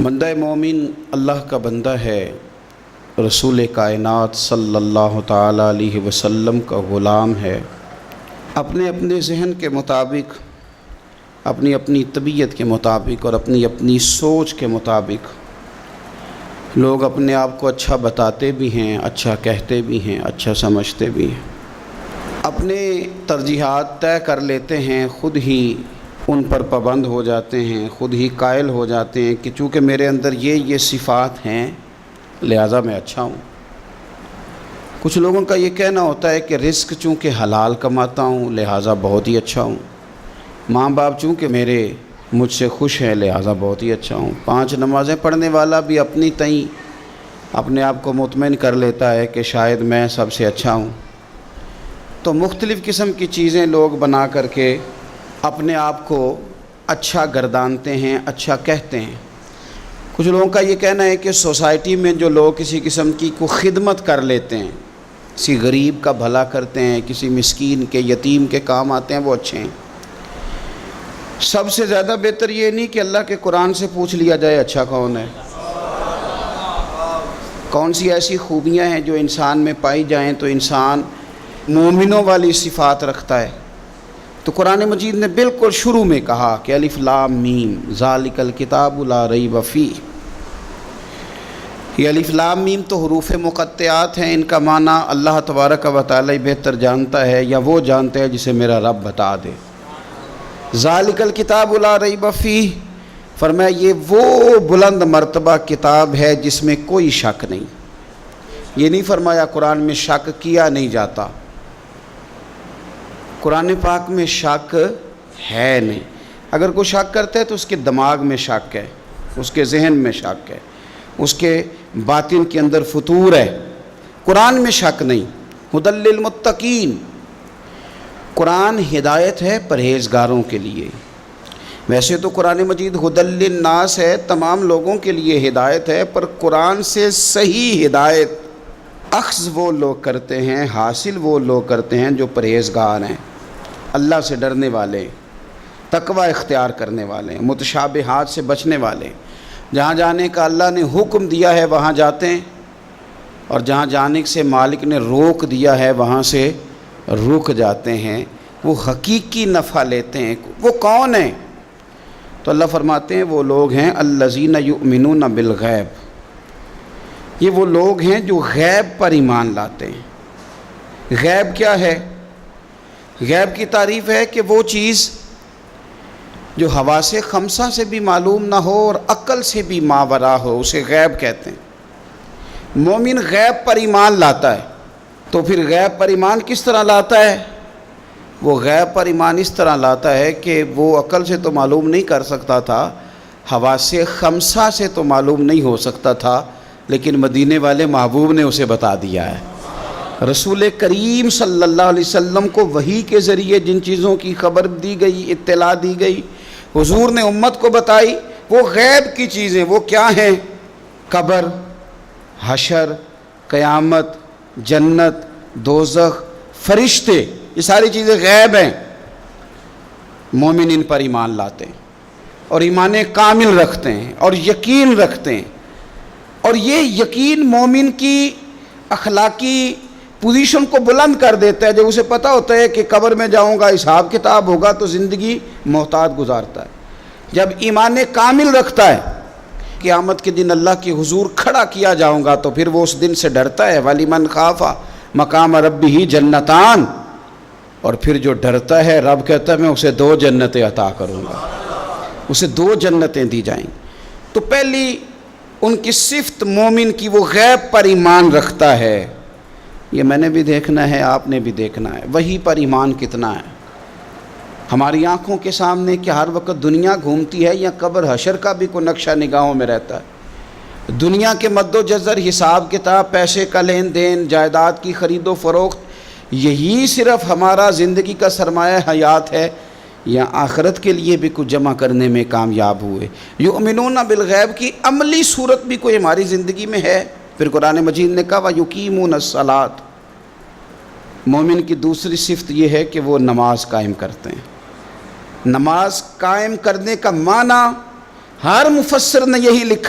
بندہ مومن اللہ کا بندہ ہے، رسول کائنات صلی اللہ تعالیٰ علیہ وسلم کا غلام ہے۔ اپنے اپنے ذہن کے مطابق، اپنی اپنی طبیعت کے مطابق اور اپنی اپنی سوچ کے مطابق لوگ اپنے آپ کو اچھا بتاتے بھی ہیں، اچھا کہتے بھی ہیں، اچھا سمجھتے بھی ہیں، اپنے ترجیحات طے کر لیتے ہیں، خود ہی ان پر پابند ہو جاتے ہیں، خود ہی قائل ہو جاتے ہیں کہ چونکہ میرے اندر یہ صفات ہیں لہٰذا میں اچھا ہوں۔ کچھ لوگوں کا یہ کہنا ہوتا ہے کہ رزق چونکہ حلال کماتا ہوں لہٰذا بہت ہی اچھا ہوں، ماں باپ چونکہ میرے مجھ سے خوش ہیں لہٰذا بہت ہی اچھا ہوں۔ 5 نمازیں پڑھنے والا بھی اپنی تئیں اپنے آپ کو مطمئن کر لیتا ہے کہ شاید میں سب سے اچھا ہوں۔ تو مختلف قسم کی چیزیں لوگ بنا کر کے اپنے آپ کو اچھا گردانتے ہیں، اچھا کہتے ہیں۔ کچھ لوگوں کا یہ کہنا ہے کہ سوسائٹی میں جو لوگ کسی قسم کی کو خدمت کر لیتے ہیں، کسی غریب کا بھلا کرتے ہیں، کسی مسکین کے یتیم کے کام آتے ہیں، وہ اچھے ہیں۔ سب سے زیادہ بہتر یہ نہیں کہ اللہ کے قرآن سے پوچھ لیا جائے اچھا کون ہے، کون سی ایسی خوبیاں ہیں جو انسان میں پائی جائیں تو انسان مومنوں والی صفات رکھتا ہے۔ تو قرآن مجید نے بالکل شروع میں کہا کہ الف لام میم ذالک الکتاب لا ریب فیہ۔ یہ الف لام میم تو حروف مقطعات ہیں، ان کا معنی اللہ تبارک و تعالی بہتر جانتا ہے، یا وہ جانتا ہے جسے میرا رب بتا دے۔ ذالک الکتاب لا ریب فیہ فرمایا یہ وہ بلند مرتبہ کتاب ہے جس میں کوئی شک نہیں۔ یہ نہیں فرمایا قرآن میں شک کیا نہیں جاتا، قرآن پاک میں شک ہے نہیں۔ اگر کوئی شک کرتا ہے تو اس کے دماغ میں شک ہے، اس کے ذہن میں شک ہے، اس کے باطن کے اندر فطور ہے۔ قرآن میں شک نہیں۔ ھدی للمتقین، قرآن ہدایت ہے پرہیزگاروں کے لیے۔ ویسے تو قرآن مجید ھدی للناس ہے، تمام لوگوں کے لیے ہدایت ہے، پر قرآن سے صحیح ہدایت اخذ وہ لوگ کرتے ہیں، حاصل وہ لوگ کرتے ہیں جو پرہیزگار ہیں، اللہ سے ڈرنے والے، تقوی اختیار کرنے والے، متشابہات سے بچنے والے۔ جہاں جانے کا اللہ نے حکم دیا ہے وہاں جاتے ہیں، اور جہاں جانے سے مالک نے روک دیا ہے وہاں سے رک جاتے ہیں۔ وہ حقیقی نفع لیتے ہیں۔ وہ کون ہیں؟ تو اللہ فرماتے ہیں وہ لوگ ہیں الذین یؤمنون بالغیب، یہ وہ لوگ ہیں جو غیب پر ایمان لاتے ہیں۔ غیب کیا ہے؟ غیب کی تعریف ہے کہ وہ چیز جو حواس خمسہ سے بھی معلوم نہ ہو اور عقل سے بھی ماوراء ہو، اسے غیب کہتے ہیں۔ مومن غیب پر ایمان لاتا ہے۔ تو پھر غیب پر ایمان کس طرح لاتا ہے؟ وہ غیب پر ایمان اس طرح لاتا ہے کہ وہ عقل سے تو معلوم نہیں کر سکتا تھا، حواس خمسہ سے تو معلوم نہیں ہو سکتا تھا، لیکن مدینے والے محبوب نے اسے بتا دیا ہے۔ رسول کریم صلی اللہ علیہ وسلم کو وحی کے ذریعے جن چیزوں کی خبر دی گئی، اطلاع دی گئی، حضور نے امت کو بتائی، وہ غیب کی چیزیں۔ وہ کیا ہیں؟ قبر، حشر، قیامت، جنت، دوزخ، فرشتے، یہ ساری چیزیں غیب ہیں۔ مومن ان پر ایمان لاتے ہیں اور ایمان کامل رکھتے ہیں اور یقین رکھتے ہیں، اور یہ یقین مومن کی اخلاقی پوزیشن کو بلند کر دیتا ہے۔ جب اسے پتہ ہوتا ہے کہ قبر میں جاؤں گا، حساب کتاب ہوگا، تو زندگی محتاط گزارتا ہے۔ جب ایمان کامل رکھتا ہے، قیامت کے دن اللہ کے حضور کھڑا کیا جاؤں گا، تو پھر وہ اس دن سے ڈرتا ہے۔ وَلِمَنْ خَافَ مَقَامَ رَبِّهِ جَنَّتَانِ، اور پھر جو ڈرتا ہے رب کہتا ہے میں اسے 2 جنتیں عطا کروں گا، اسے 2 جنتیں دی جائیں۔ تو پہلی ان کی صفت مومن کی، وہ غیب پر ایمان رکھتا ہے۔ یہ میں نے بھی دیکھنا ہے، آپ نے بھی دیکھنا ہے، وحی پر ایمان کتنا ہے۔ ہماری آنکھوں کے سامنے کہ ہر وقت دنیا گھومتی ہے، یا قبر حشر کا بھی کوئی نقشہ نگاہوں میں رہتا ہے؟ دنیا کے مد و جزر، حساب کتاب، پیسے کا لین دین، جائیداد کی خرید و فروخت، یہی صرف ہمارا زندگی کا سرمایہ حیات ہے، یا آخرت کے لیے بھی کچھ جمع کرنے میں کامیاب ہوئے؟ یؤمنون بالغیب کی عملی صورت بھی کوئی ہماری زندگی میں ہے؟ پھر قرآن مجید نے کہا وَيُقِيمُونَ الصَّلَاةَ، مومن کی دوسری صفت یہ ہے کہ وہ نماز قائم کرتے ہیں۔ نماز قائم کرنے کا معنی ہر مفسر نے یہی لکھا